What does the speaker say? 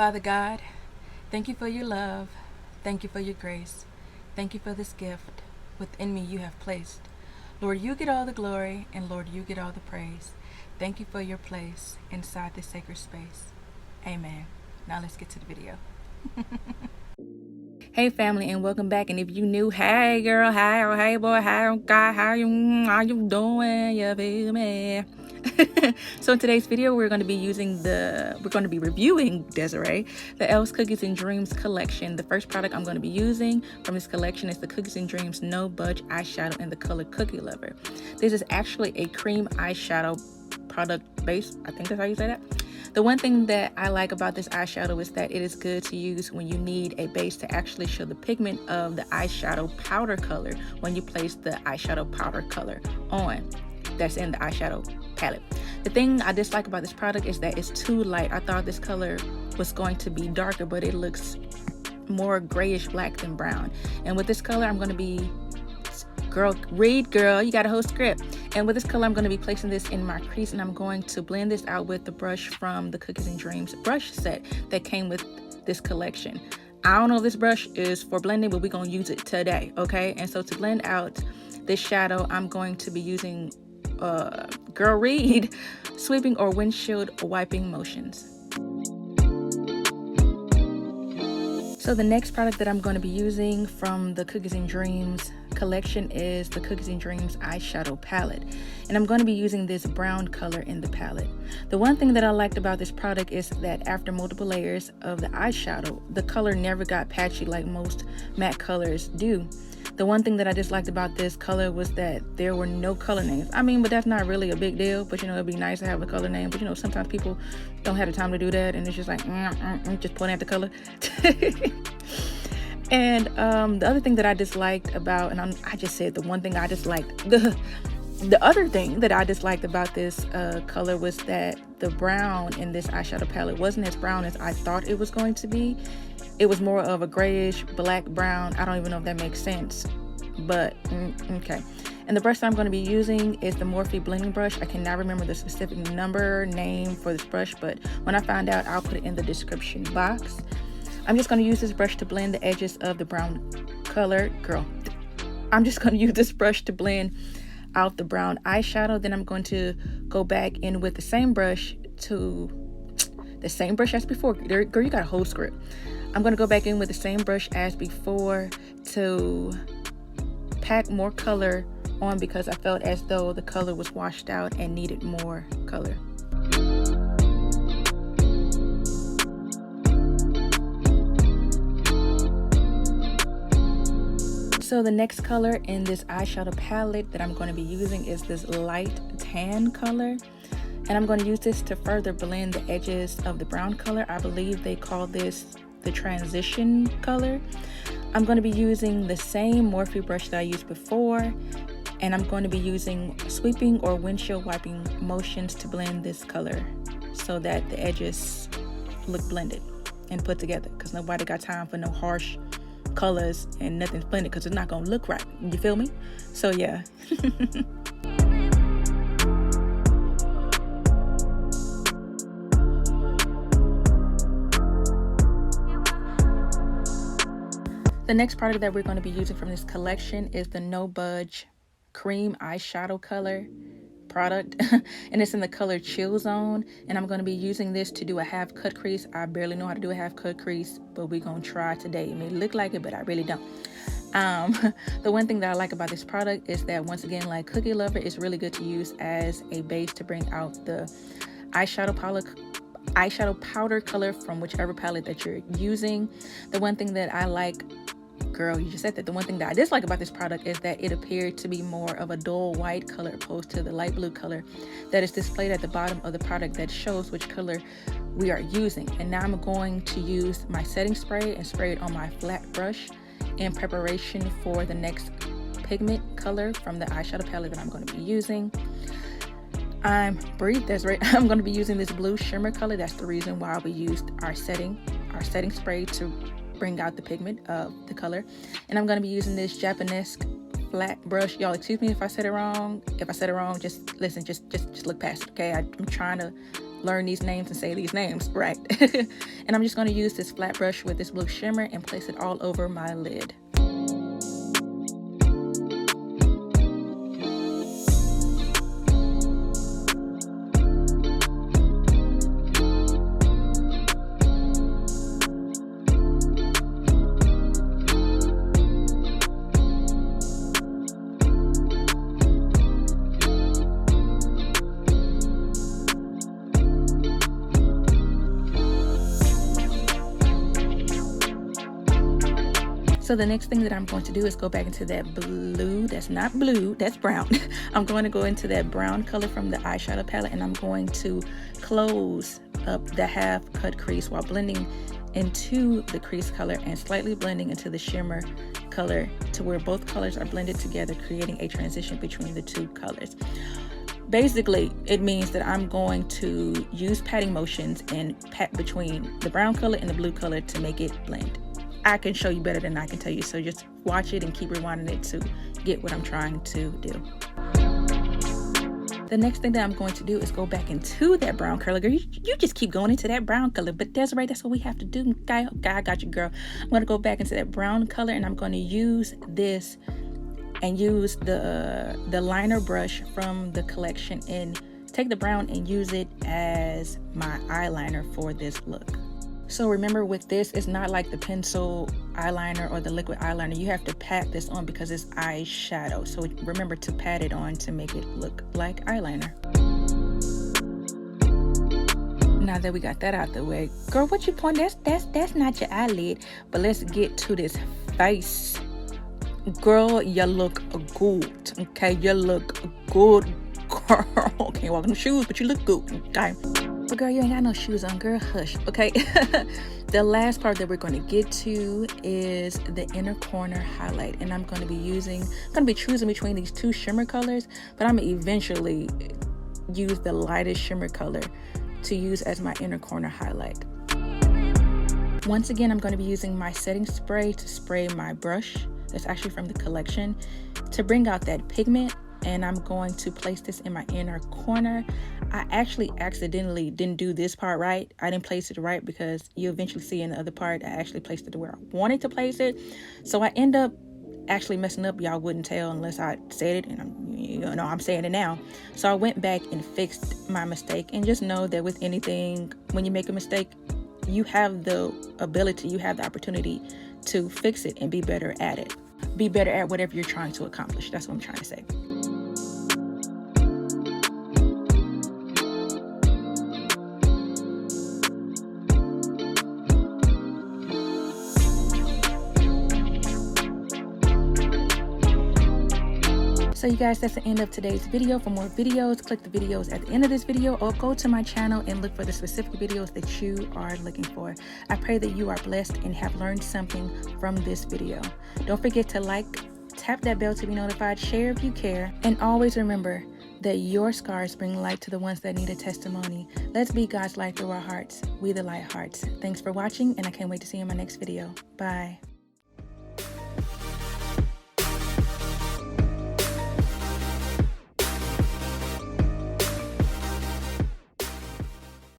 Father God, thank you for your love. Thank you for your grace. Thank you for this gift within me you have placed. Lord, you get all the glory, and Lord, you get all the praise. Thank you for your place inside this sacred space. Amen. Now let's get to the video. Hey family, and welcome back. And if you new, hey girl, hey boy, hey guy, how you doing? You feel me? So in today's video, we're going to be reviewing Desiree, the Elle's Cookies and Dreams collection. The first product I'm going to be using from this collection is the Cookies and Dreams No Budge eyeshadow in the color Cookie Lover. This is actually a cream eyeshadow product base. I think that's how you say that. The one thing that I like about this eyeshadow is that it is good to use when you need a base to actually show the pigment of the eyeshadow powder color when you place the eyeshadow powder color on that's in the eyeshadow palette. The thing I dislike about this product is that it's too light. I thought this color was going to be darker, but it looks more grayish black than brown. And with this color, I'm going to be girl, you got a whole script. And with this color, I'm going to be placing this in my crease, and I'm going to blend this out with the brush from the Cookies and Dreams brush set that came with this collection. I don't know if this brush is for blending, but we're going to use it today, okay? And so to blend out this shadow, I'm going to be using sweeping or windshield wiping motions. So the next product that I'm going to be using from the Cookies and Dreams collection is the Cookies and Dreams eyeshadow palette, and I'm going to be using this brown color in the palette. The one thing that I liked about this product is that after multiple layers of the eyeshadow, the color never got patchy like most matte colors do. The one thing that I disliked about this color was that there were no color names. I mean, but that's not really a big deal, but you know, it'd be nice to have a color name. But you know, sometimes people don't have the time to do that, and it's just like just point at the color. And the other thing that I disliked about, and I just said the one thing I disliked, the other thing that I disliked about this color was that the brown in this eyeshadow palette wasn't as brown as I thought it was going to be. It was more of a grayish black brown. I don't even know if that makes sense, but okay. And the brush that I'm going to be using is the Morphe blending brush. I cannot remember the specific name for this brush, but when I find out, I'll put it in the description box. I'm just going to use this brush to blend the edges of the brown color. I'm just going to use this brush to blend out the brown eyeshadow. Then I'm going to go back in with the same brush as before. Girl, you got a whole script. I'm going to go back in with the same brush as before to pack more color on because I felt as though the color was washed out and needed more color. So the next color in this eyeshadow palette that I'm going to be using is this light tan color. And I'm going to use this to further blend the edges of the brown color. I believe they call this the transition color. I'm going to be using the same Morphe brush that I used before, and I'm going to be using sweeping or windshield wiping motions to blend this color so that the edges look blended and put together, because nobody got time for no harsh colors and nothing's blended because it's not going to look right. You feel me? So yeah. The next product that we're going to be using from this collection is the No Budge cream eyeshadow color product, and it's in the color Chill Zone. And I'm going to be using this to do a half cut crease. I barely know how to do a half cut crease, but we're going to try today. It may look like it, but I really don't. The one thing that I like about this product is that, once again, like Cookie Lover, it's really good to use as a base to bring out the eyeshadow powder color from whichever palette that you're using. The one thing that I like, girl, you just said that. The one thing that I dislike about this product is that it appeared to be more of a dull white color opposed to the light blue color that is displayed at the bottom of the product that shows which color we are using. And now I'm going to use my setting spray and spray it on my flat brush in preparation for the next pigment color from the eyeshadow palette that I'm going to be using. That's right. I'm going to be using this blue shimmer color. That's the reason why we used our setting spray to bring out the pigment of the color. And I'm going to be using this Japanese flat brush. Y'all excuse me if I said it wrong. If I said it wrong, just listen, just look past it, okay? I'm trying to learn these names and say these names right. And I'm just going to use this flat brush with this blue shimmer and place it all over my lid. So the next thing that I'm going to do is go back into that blue, that's not blue, that's brown. I'm going to go into that brown color from the eyeshadow palette, and I'm going to close up the half cut crease while blending into the crease color and slightly blending into the shimmer color to where both colors are blended together, creating a transition between the two colors. Basically, it means that I'm going to use patting motions and pat between the brown color and the blue color to make it blend. I can show you better than I can tell you, so just watch it and keep rewinding it to get what I'm trying to do. The next thing that I'm going to do is go back into that brown color. Girl, you just keep going into that brown color, but Desiree, that's what we have to do. Okay, I got you, girl. I'm going to go back into that brown color, and I'm going to use this and use the liner brush from the collection and take the brown and use it as my eyeliner for this look. So remember, with this, it's not like the pencil eyeliner or the liquid eyeliner. You have to pat this on because it's eyeshadow. So remember to pat it on to make it look like eyeliner. Now that we got that out the way, girl, what you point? That's not your eyelid. But let's get to this face. Girl, you look good. Okay, you look good, girl. Can't walk in the shoes, but you look good. Okay. But girl, you ain't got no shoes on, girl, hush, okay? The last part that we're going to get to is the inner corner highlight, and I'm going to be choosing between these two shimmer colors, but I'm going to eventually use the lightest shimmer color to use as my inner corner highlight. Once again, I'm going to be using my setting spray to spray my brush. That's actually from the collection to bring out that pigment. And I'm going to place this in my inner corner. I actually accidentally didn't do this part right. I didn't place it right because you eventually see in the other part, I actually placed it to where I wanted to place it. So I end up actually messing up. Y'all wouldn't tell unless I said it, and I'm saying it now. So I went back and fixed my mistake, and just know that with anything, when you make a mistake, you have the ability, you have the opportunity to fix it and be better at it. Be better at whatever you're trying to accomplish. That's what I'm trying to say. So you guys, that's the end of today's video. For more videos, click the videos at the end of this video or go to my channel and look for the specific videos that you are looking for. I pray that you are blessed and have learned something from this video. Don't forget to like, tap that bell to be notified, share if you care, and always remember that your scars bring light to the ones that need a testimony. Let's be God's light through our hearts. We the light hearts. Thanks for watching, and I can't wait to see you in my next video. Bye.